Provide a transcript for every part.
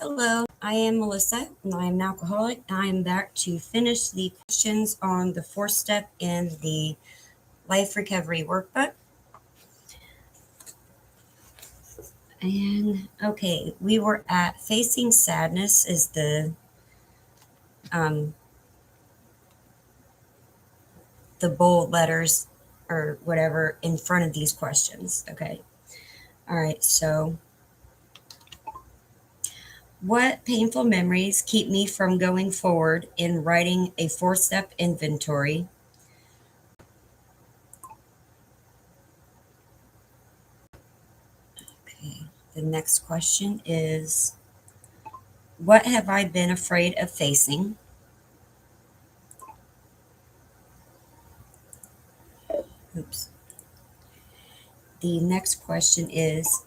Hello, I am Melissa, and I am an alcoholic. I am back to finish the questions on the fourth step in the Life Recovery Workbook. And okay, we were at facing sadness is um, the bold letters or whatever in front of these questions. Okay, all right. So, what painful memories keep me from going forward in writing a four-step inventory? Okay, the next question is, what have I been afraid of facing? Oops. The next question is,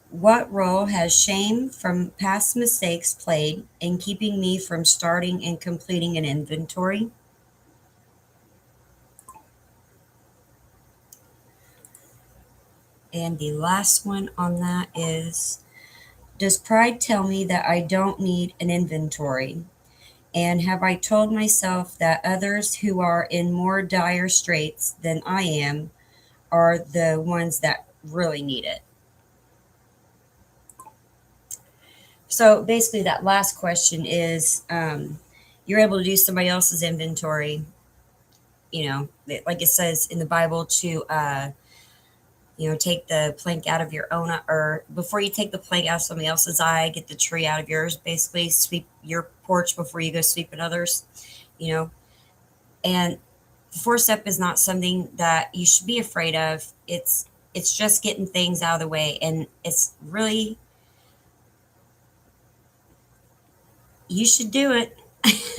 what role has shame from past mistakes played in keeping me from starting and completing an inventory? And the last one on that is, does pride tell me that I don't need an inventory? And have I told myself that others who are in more dire straits than I am are the ones that really need it? So basically, that last question is, you're able to do somebody else's inventory. Like it says in the Bible to, take the plank out of your own, or before you take the plank out of somebody else's eye, get the tree out of yours. Basically, sweep your porch before you go sweep another's. You know, and the fourth step is not something that you should be afraid of. It's just getting things out of the way, and it's really, you should do it.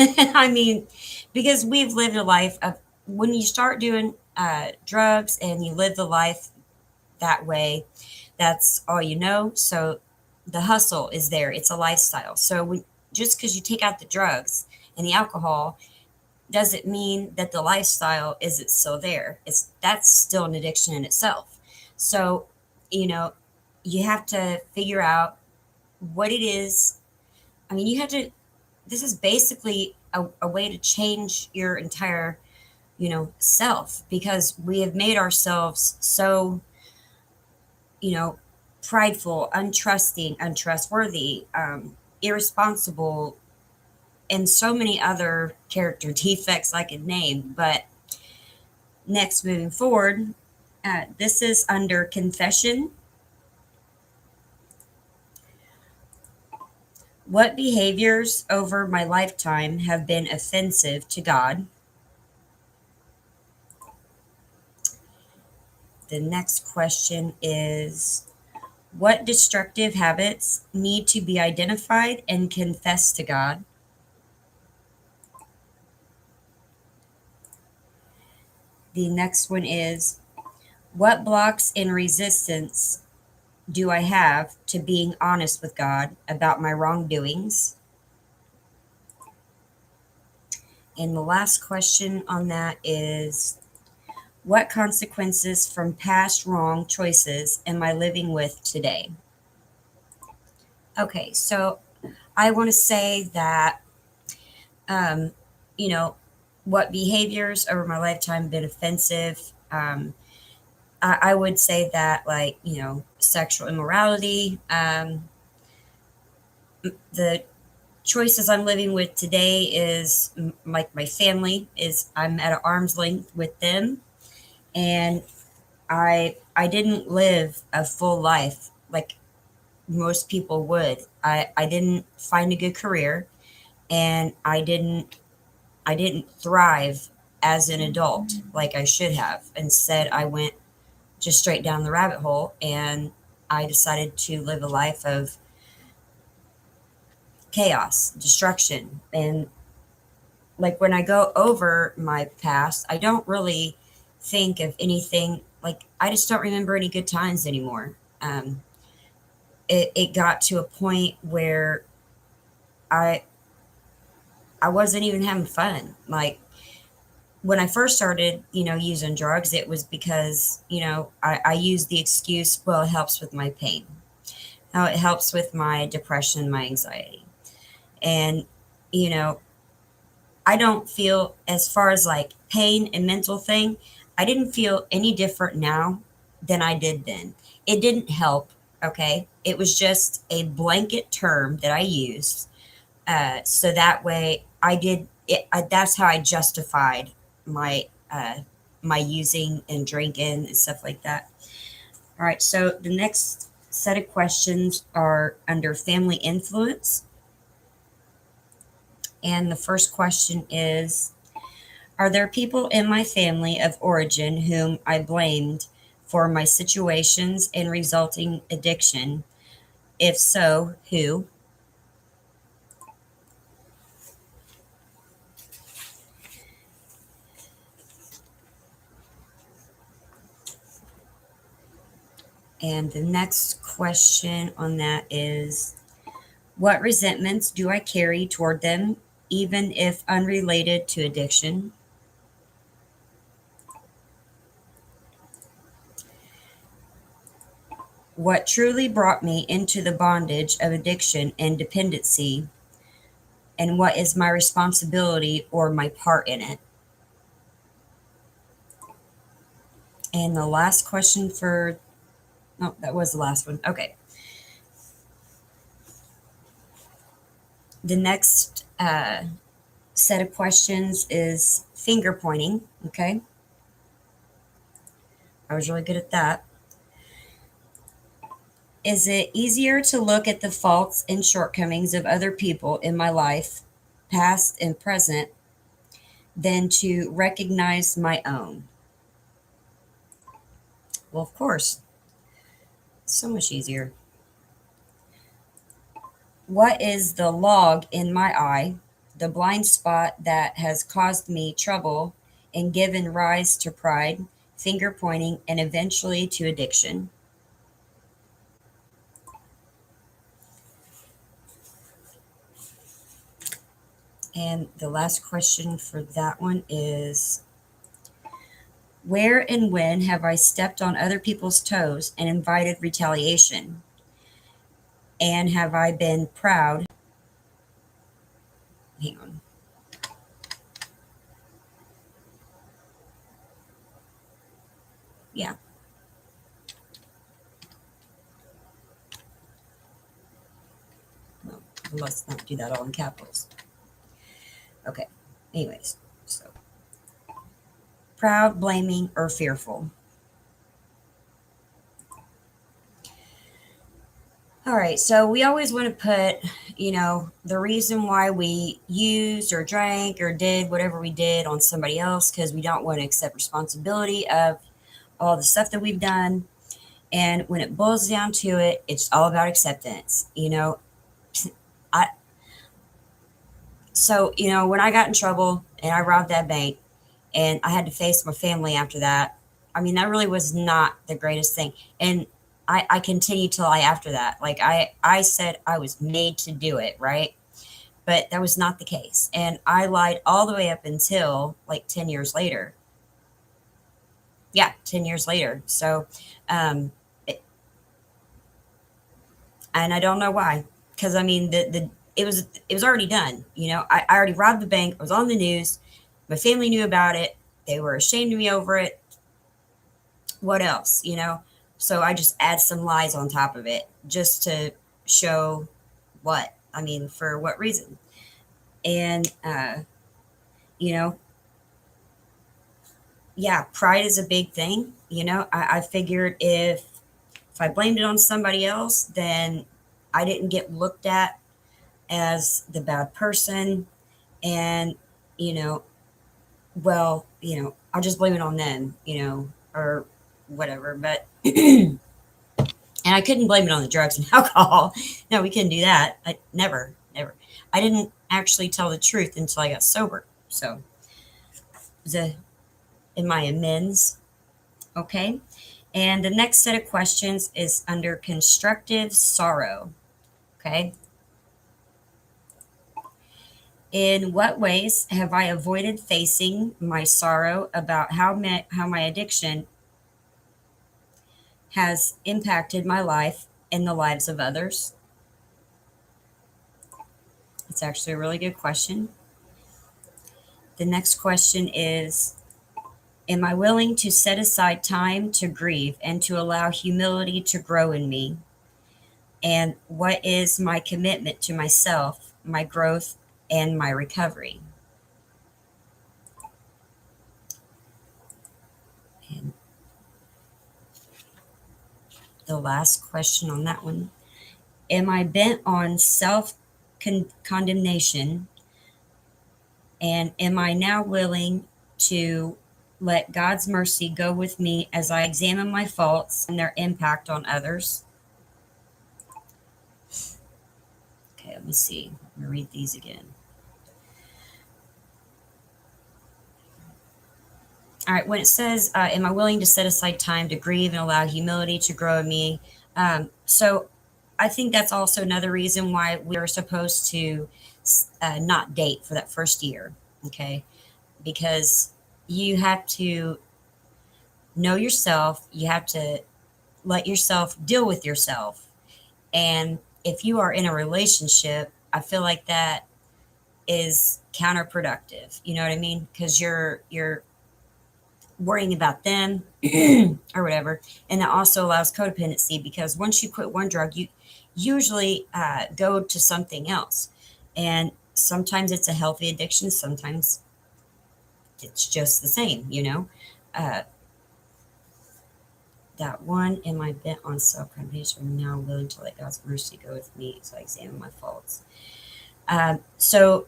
I mean, because we've lived a life of, when you start doing drugs and you live the life that way, that's all you know. So the hustle is there. It's a lifestyle. So just because you take out the drugs and the alcohol doesn't mean that the lifestyle isn't still there. That's still an addiction in itself. So, you know, you have to figure out what it is. I mean, you have to, this is basically a way to change your entire, self, because we have made ourselves so, you know, prideful, untrusting, untrustworthy, irresponsible, and so many other character defects I could name. But next, moving forward, this is under confession. What behaviors over my lifetime have been offensive to God? The next question is, what destructive habits need to be identified and confessed to God? The next one is, what blocks and resistance do I have to being honest with God about my wrongdoings? And the last question on that is, what consequences from past wrong choices am I living with today? Okay, so I want to say that, um, you know, what behaviors over my lifetime have been offensive. I would say that, like, sexual immorality, the choices I'm living with today is like my family is, I'm at an arm's length with them, and I didn't live a full life like most people would. I didn't find a good career, and I didn't thrive as an adult like I should have. Instead, I went just straight down the rabbit hole, and I decided to live a life of chaos, destruction. And like, when I go over my past, I don't really think of anything. Like, I just don't remember any good times anymore. It got to a point where I I wasn't even having fun. Like, when I first started, using drugs, it was because, I used the excuse, well, it helps with my pain. Now it helps with my depression, my anxiety. And, you know, I don't feel, as far as like pain and mental thing, I didn't feel any different now than I did then. It didn't help. Okay. It was just a blanket term that I used. So that way I did it. That's how I justified my, my using and drinking and stuff like that. All right. So the next set of questions are under family influence. And the first question is, are there people in my family of origin whom I blamed for my situations and resulting addiction? If so, who? And the next question on that is, what resentments do I carry toward them, even if unrelated to addiction? What truly brought me into the bondage of addiction and dependency, and what is my responsibility or my part in it? And the last question for, no, that was the last one. Okay. The next set of questions is finger pointing. Okay. I was really good at that. Is it easier to look at the faults and shortcomings of other people in my life, past and present, than to recognize my own? Well, of course, so much easier. What is the log in my eye, the blind spot that has caused me trouble and given rise to pride, finger pointing, and eventually to addiction? And the last question for that one is, where and when have I stepped on other people's toes and invited retaliation? And have I been proud? Hang on. Yeah, well, let's not do that all in capitals. Okay. Anyways, so proud, blaming, or fearful. All right, so we always want to put, the reason why we used or drank or did whatever we did on somebody else because we don't want to accept responsibility of all the stuff that we've done. And when it boils down to it, it's all about acceptance. I when I got in trouble and I robbed that bank and I had to face my family after that, I mean that really was not the greatest thing. And I continued to lie after that. Like I said I was made to do it, right? But that was not the case. And I lied all the way up until like 10 years later. Yeah, 10 years later. So um and I don't know why. Because I mean, it was already done. I already robbed the bank. I was on the news. My family knew about it. They were ashamed of me over it. What else? So I just add some lies on top of it just to show what I mean, for what reason. And you know, yeah, pride is a big thing. I figured if I blamed it on somebody else, then I didn't get looked at as the bad person. And, you know, well, I'll just blame it on them, or whatever. But, and I couldn't blame it on the drugs and alcohol. No, we couldn't do that. I never, never. I didn't actually tell the truth until I got sober. So, the in my amends. Okay. And the next set of questions is under constructive sorrow. Okay. In what ways have I avoided facing my sorrow about how my addiction has impacted my life and the lives of others? It's actually a really good question. The next question is, am I willing to set aside time to grieve and to allow humility to grow in me? And what is my commitment to myself, my growth, and my recovery? And the last question on that one, am I bent on self condemnation? And am I now willing to let God's mercy go with me as I examine my faults and their impact on others? Okay, let me see. I'm going to read these again. All right, when it says, am I willing to set aside time to grieve and allow humility to grow in me? So I think that's also another reason why we are supposed to not date for that first year, okay? Because you have to know yourself, you have to let yourself deal with yourself. And if you are in a relationship, I feel like that is counterproductive. You know what I mean? Because you're worrying about them or whatever, and that also allows codependency because once you quit one drug, you usually go to something else, and sometimes it's a healthy addiction, sometimes it's just the same. Uh, that one, am I bent on self-condemnation? I'm now willing to let God's mercy go with me so I examine my faults. So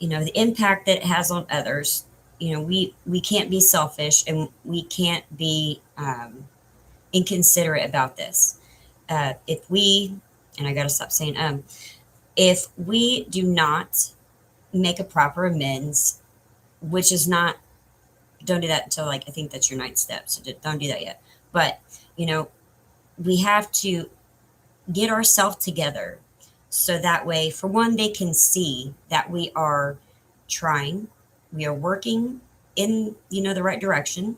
the impact that it has on others, we can't be selfish, and we can't be inconsiderate about this. If we, and I got to stop saying, if we do not make a proper amends, which is not, don't do that until, like, I think that's your ninth step. So don't do that yet. But, we have to get ourselves together so that way, for one, they can see that we are trying, we are working in, the right direction,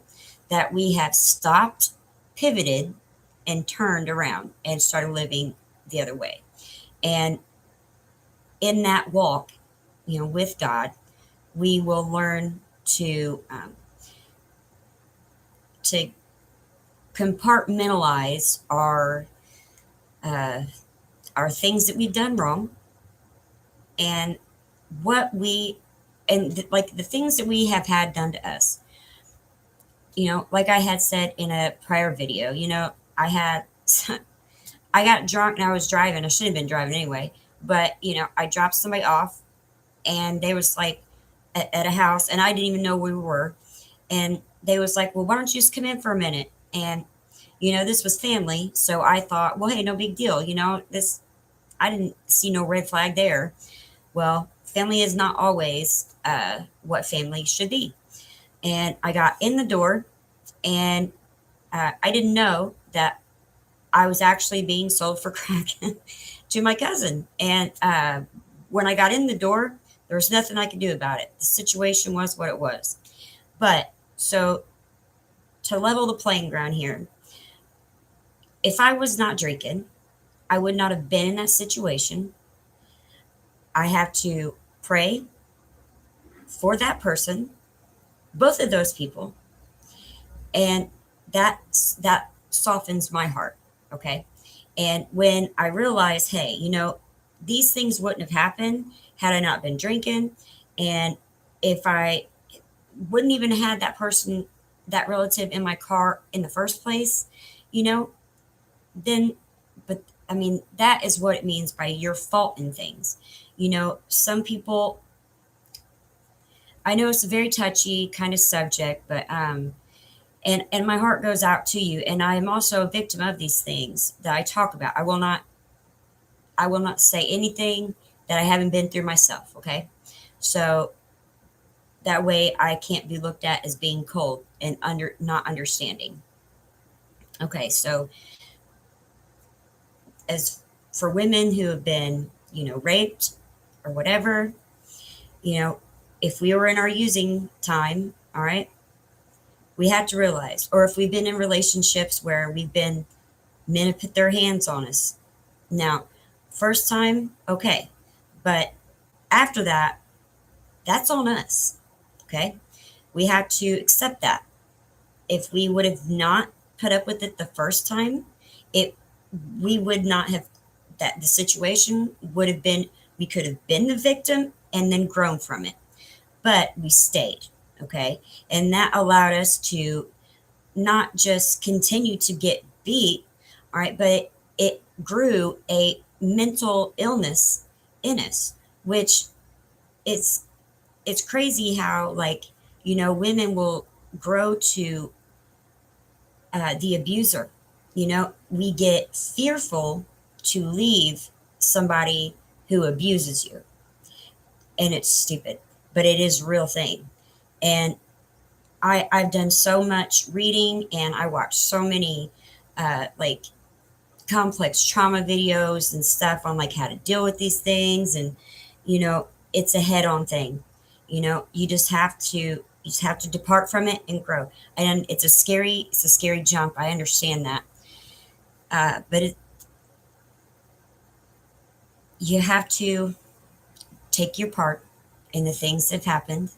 that we have stopped, pivoted, and turned around and started living the other way. And in that walk, with God, we will learn to compartmentalize uh, our things that we've done wrong, and what we like the things that we have had done to us. Like I had said in a prior video, I had I got drunk and I was driving. I shouldn't have been driving anyway, but I dropped somebody off, and they was like at a house, and I didn't even know where we were, and they was like, well, why don't you just come in for a minute? And this was family, so I thought, well, hey, no big deal. This, I didn't see no red flag there. Well, family is not always what family should be. And I got in the door, and I didn't know that I was actually being sold for crack to my cousin. And when I got in the door, there was nothing I could do about it. The situation was what it was. But so, to level the playing ground here, if I was not drinking, I would not have been in that situation. I have to pray for that person, both of those people, and that softens my heart. Okay. And when I realize, hey, these things wouldn't have happened had I not been drinking, and if I wouldn't even have had that person, that relative in my car in the first place, then, but I mean, that is what it means by your fault in things. Some people, I know it's a very touchy kind of subject, but and my heart goes out to you, and I am also a victim of these things that I talk about. I will not say anything that I haven't been through myself, okay? So that way I can't be looked at as being cold and not understanding. Okay, so as for women who have been, raped or whatever, if we were in our using time, all right, we have to realize, or if we've been in relationships where men have put their hands on us. Now, First time, okay. But after that, that's on us. Okay. We have to accept that. If we would have not put up with it the first time, it we would not have that the situation would have been we could have been the victim and then grown from it. But we stayed. Okay. And that allowed us to not just continue to get beat, all right, but it grew a mental illness in us, which it's it's crazy how, like, women will grow to the abuser. We get fearful to leave somebody who abuses you, and it's stupid, but it is a real thing. And I've done so much reading, and I watch so many like complex trauma videos and stuff on like how to deal with these things. And it's a head-on thing. You just have to depart from it and grow. And it's a scary jump. I understand that. But you have to take your part in the things that have happened.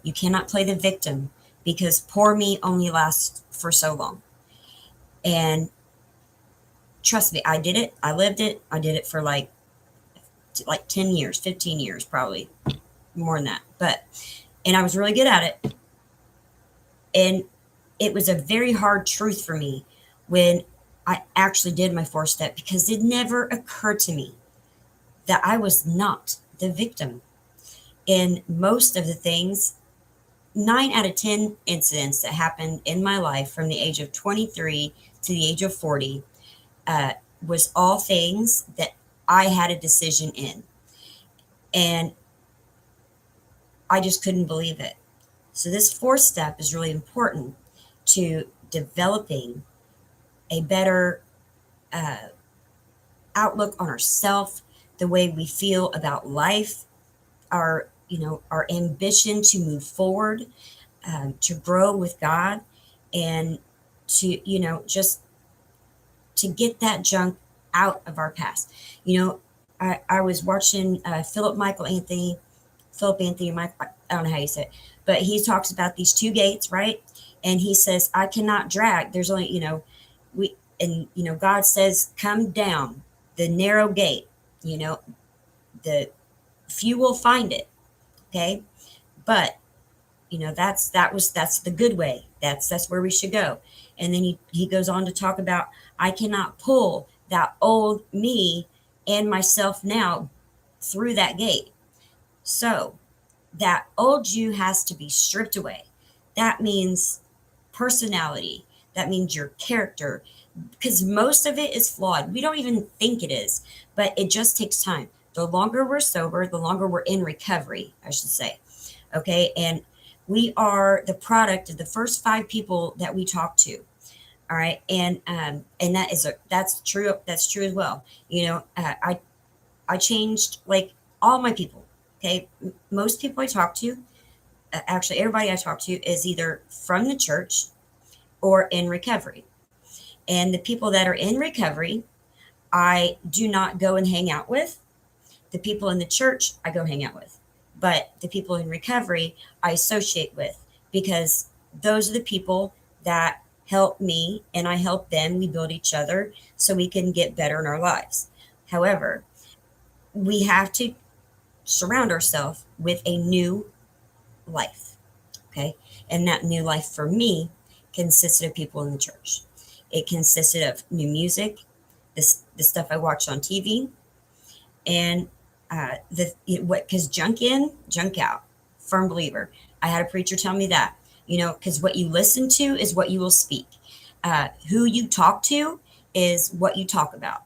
You cannot play the victim, because poor me only lasts for so long. And trust me, I did it. I lived it. I did it for like 10 years, 15 years, probably more than that. And I was really good at it. And it was a very hard truth for me when I actually did my 4 step, because it never occurred to me that I was not the victim. In most of the things, 9 out of 10 incidents that happened in my life from the age of 23 to the age of 40 uh, was all things that I had a decision in. And I just couldn't believe it. So, this 4 step is really important to developing a better uh, outlook on ourselves, the way we feel about life, our ambition to move forward, to grow with God, and to just to get that junk out of our past. I was watching Philip Anthony Michael. I don't know how you say it, but he talks about these 2 gates, right? And he says, "I cannot drag." There's only we and God says, "Come down the narrow gate." You know, the few will find it. Okay, but that's the good way. That's where we should go. And then he goes on to talk about, I cannot pull that old me and myself now through that gate. So that old you has to be stripped away. That means personality. That means your character, because most of it is flawed. We don't even think it is, but it just takes time. The longer we're sober, the longer we're in recovery, I should say. Okay. And we are the product of the first 5 people that we talk to. All right. And that's true. That's true as well. I changed like all my people. Okay. Most people I talk to, actually everybody I talk to, is either from the church or in recovery. And the people that are in recovery, I do not go and hang out with. The people in the church, I go hang out with. But the people in recovery, I associate with, because those are the people that help me and I help them. We build each other so we can get better in our lives. However, we have to surround ourselves with a new life. Okay. And that new life for me consisted of people in the church. It consisted of new music, the stuff I watched on TV, and because junk in, junk out. Firm believer. I had a preacher tell me that, because what you listen to is what you will speak. Who you talk to is what you talk about.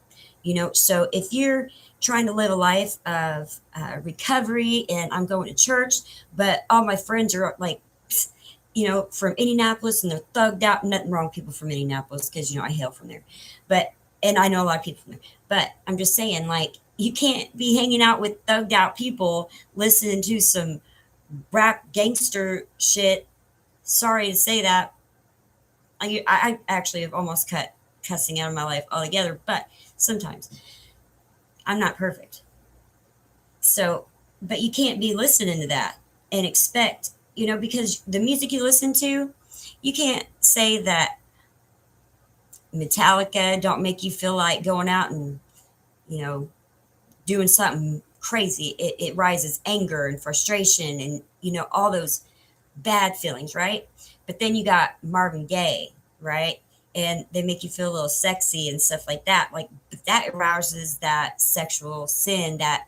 So if you're trying to live a life of recovery, and I'm going to church, but all my friends are like, from Indianapolis, and they're thugged out. Nothing wrong with people from Indianapolis, because I hail from there, and I know a lot of people from there. But I'm just saying, like, you can't be hanging out with thugged out people listening to some rap gangster shit. Sorry to say that. I actually have almost cut cussing out of my life altogether, but sometimes. I'm not perfect. So, but you can't be listening to that and expect, because the music you listen to, you can't say that Metallica don't make you feel like going out and, you know, doing something crazy. It rises anger and frustration and, all those bad feelings, right? But then you got Marvin Gaye, right? And they make you feel a little sexy and stuff like that. Like that arouses that sexual sin, that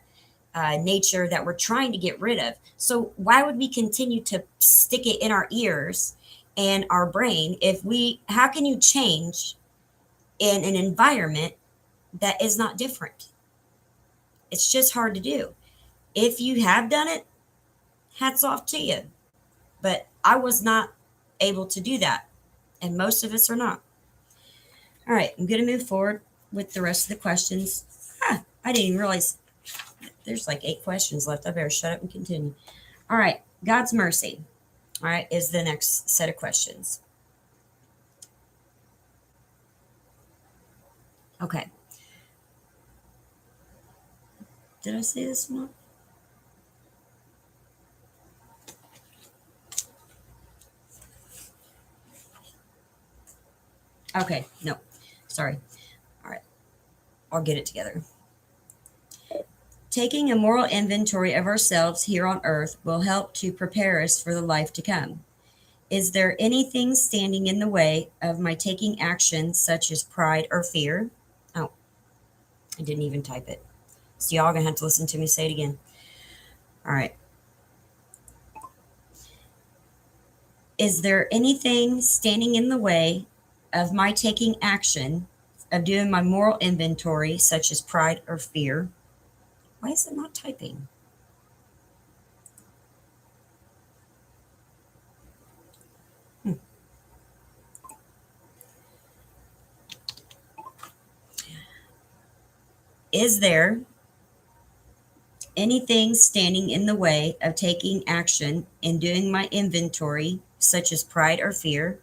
nature that we're trying to get rid of. So why would we continue to stick it in our ears and our brain if how can you change in an environment that is not different? It's just hard to do. If you have done it, hats off to you. But I was not able to do that. And most of us are not. All right, I'm going to move forward with the rest of the questions. I didn't even realize there's like 8 questions left. I better shut up and continue. All right, God's mercy, all right, is the next set of questions. Okay. Did I say this one? Okay, no, sorry. All right, I'll get it together. Taking a moral inventory of ourselves here on earth will help to prepare us for the life to come. Is there anything standing in the way of my taking action, such as pride or fear? Oh, I didn't even type it. So y'all gonna have to listen to me say it again. All right. Is there anything standing in the way of my taking action, of doing my moral inventory, such as pride or fear? Why is it not typing? Is there anything standing in the way of taking action and doing my inventory, such as pride or fear?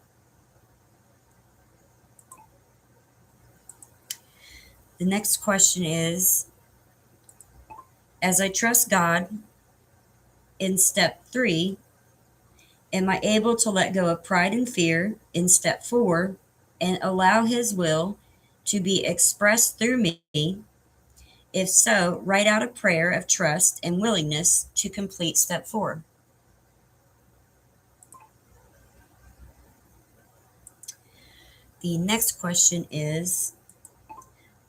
The next question is, as I trust God in step 3, am I able to let go of pride and fear in step 4 and allow His will to be expressed through me? If so, write out a prayer of trust and willingness to complete step 4. The next question is,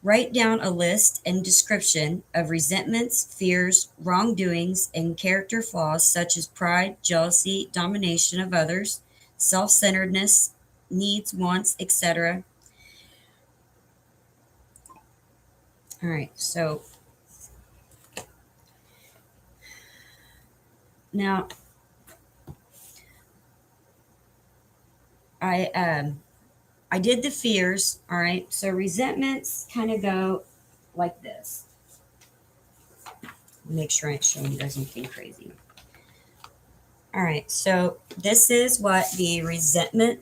write down a list and description of resentments, fears, wrongdoings, and character flaws such as pride, jealousy, domination of others, self-centeredness, needs, wants, etc. All right, so now I did the fears. All right, so resentments kind of go like this. Make sure I ain't showing you guys anything crazy. All right, so this is what the resentment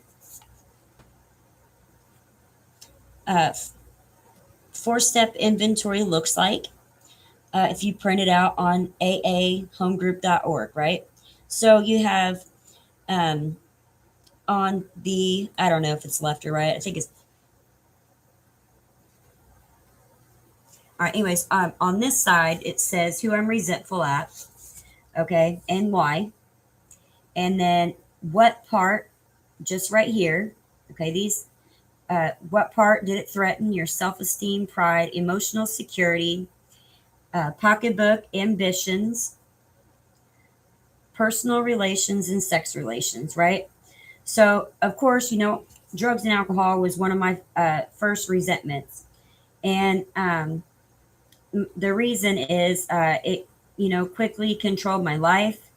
4-step inventory looks like if you print it out on aahomegroup.org, right? So you have on the, I don't know if it's left or right. I think it's, all right, anyways, on this side, it says who I'm resentful at, okay, and why. And then what part, just right here, okay, these, what part did it threaten your self-esteem, pride, emotional security, pocketbook, ambitions, personal relations, and sex relations, right? So, of course, drugs and alcohol was one of my first resentments. And the reason is it, quickly controlled my life.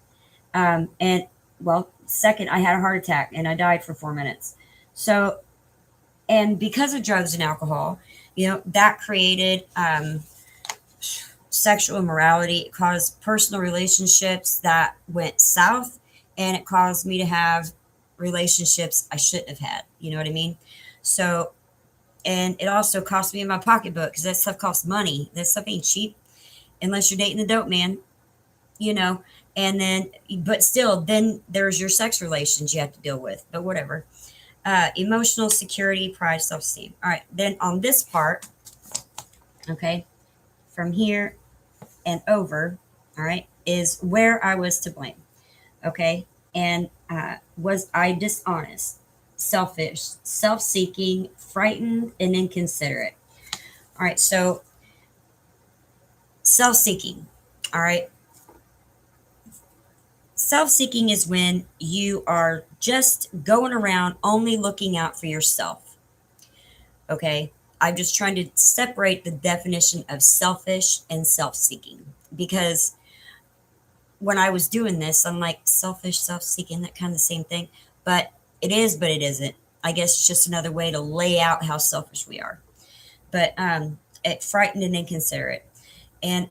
And, well, second, I had a heart attack and I died for 4 minutes. So, and because of drugs and alcohol, that created sexual immorality. It caused personal relationships that went south, and it caused me to have relationships I shouldn't have had. You know what I mean? So, And it also cost me in my pocketbook because that stuff costs money. That stuff ain't cheap unless you're dating the dope man, you know. And then, but still, then there's your sex relations you have to deal with. But whatever. Emotional security, pride, self esteem. All right. Then on this part, okay, from here and over, all right, is where I was to blame. Okay. And was I dishonest, selfish, self seeking, frightened, and inconsiderate? All right. So self seeking. All right. Self seeking is when you are just going around only looking out for yourself. Okay. I'm just trying to separate the definition of selfish and self seeking because when I was doing this, I'm like selfish, self seeking, that kind of the same thing. But it is, but it isn't. I guess it's just another way to lay out how selfish we are. But it frightened and inconsiderate. And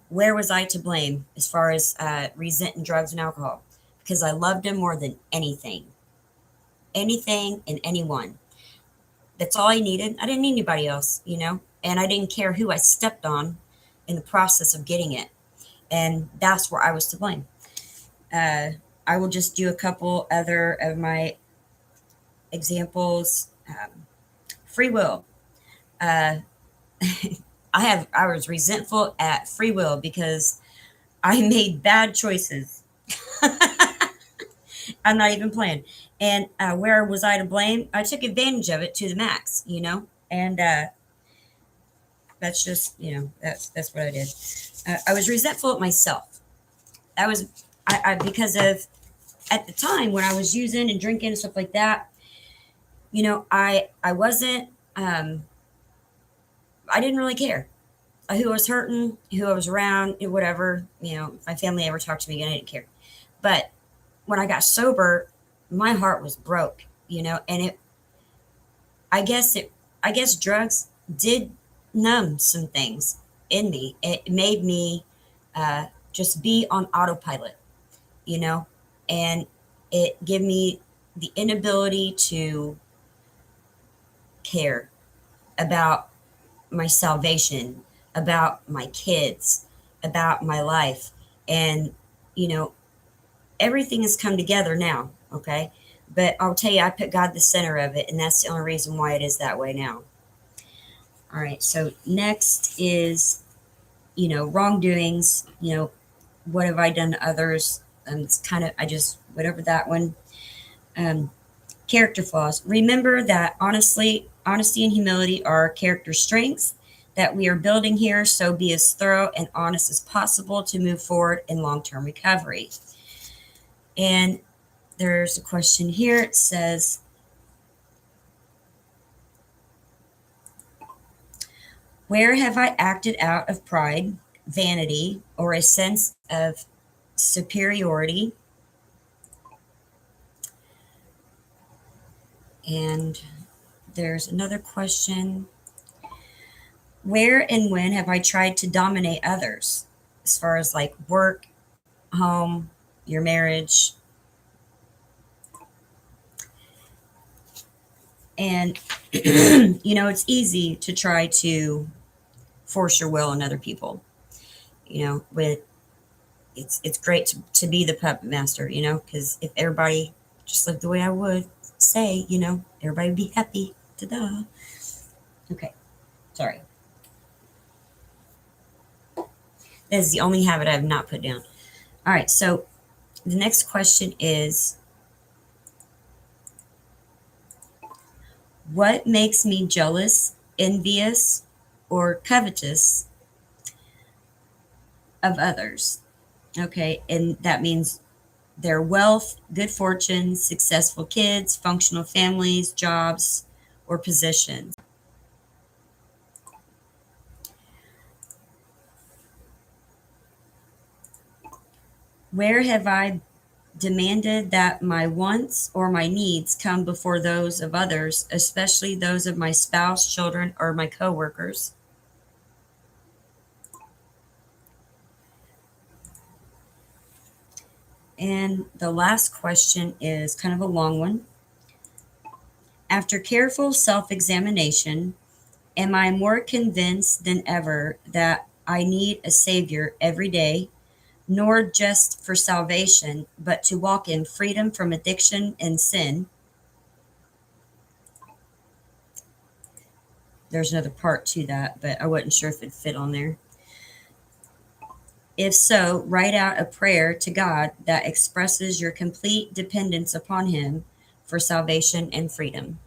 where was I to blame as far as resenting drugs and alcohol? Because I loved him more than anything, anything and anyone. That's all I needed. I didn't need anybody else, you know, and I didn't care who I stepped on in the process of getting it. And that's where I was to blame. Uh, I will just do a couple other of my examples. Free will. Uh, I was resentful at free will because I made bad choices. I'm not even playing. And where was I to blame? I took advantage of it to the max, you know, and that's just, you know, that's what I did. I was resentful at myself. That was I because of at the time when I was using and drinking and stuff like that. You know, I wasn't. I didn't really care who I was hurting, who I was around, whatever. You know, if my family ever talked to me again, I didn't care. But when I got sober, my heart was broke. You know, and I guess drugs did numb some things in me. It made me just be on autopilot, you know, and it gave me the inability to care about my salvation, about my kids, about my life. And, you know, everything has come together now. Okay. But I'll tell you, I put God the center of it. And that's the only reason why it is that way now. All right. So next is, you know, wrongdoings, you know, what have I done to others? It's kind of, I just, whatever that one. Um, Character flaws. Remember that honesty and humility are character strengths that we are building here. So be as thorough and honest as possible to move forward in long-term recovery. And there's a question here. It says, where have I acted out of pride, vanity, or a sense of superiority? And there's another question. Where and when have I tried to dominate others as far as like work, home, your marriage? And, you know, it's easy to try to force your will on other people, you know, with it's great to be the puppet master, you know, because if everybody just lived the way I would say, you know, everybody would be happy. Ta-da. Okay, sorry. That is the only habit I have not put down. All right, so the next question is, what makes me jealous, envious, or covetous of others? Okay, and that means their wealth, good fortune, successful kids, functional families, jobs, or positions. Where have I demanded that my wants or my needs come before those of others, especially those of my spouse, children, or my coworkers? And the last question is kind of a long one. After careful self examination, Am I more convinced than ever that I need a Savior every day, nor just for salvation, but to walk in freedom from addiction and sin? There's another part to that, but I wasn't sure if it fit on there. If so, write out a prayer to God that expresses your complete dependence upon Him for salvation and freedom.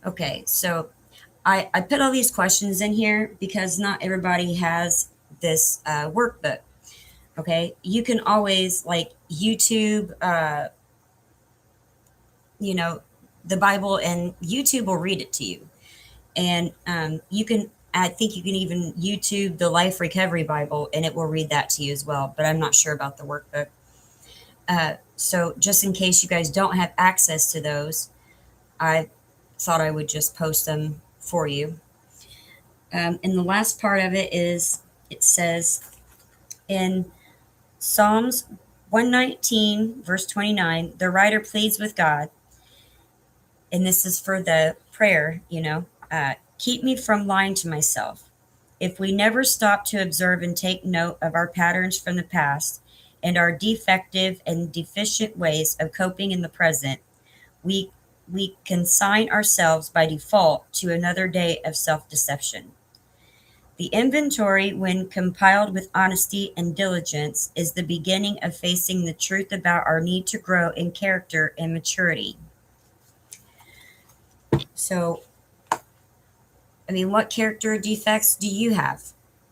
Okay, so I put all these questions in here because not everybody has this workbook. Okay, you can always like YouTube, you know, the Bible, and YouTube will read it to you. And you can, I think you can even YouTube the Life Recovery Bible and it will read that to you as well. But I'm not sure about the workbook. So just in case you guys don't have access to those, I thought I would just post them for you. And the last part of it is it says in Psalms 119, verse 29, the writer pleads with God, and this is for the prayer, keep me from lying to myself. If we never stop to observe and take note of our patterns from the past and our defective and deficient ways of coping in the present, we, we consign ourselves by default to another day of self deception. The inventory, when compiled with honesty and diligence, is the beginning of facing the truth about our need to grow in character and maturity. So, I mean, what character defects do you have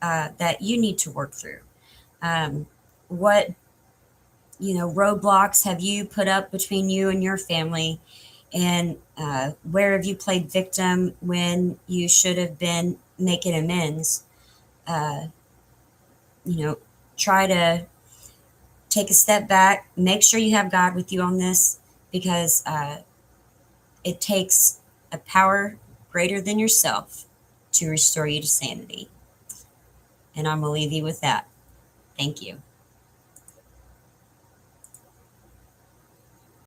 that you need to work through? What, roadblocks have you put up between you and your family? And where have you played victim when you should have been making amends? Uh, Try to take a step back, make sure you have God with you on this because it takes a power greater than yourself to restore you to sanity. And I'm going to leave you with that. Thank you.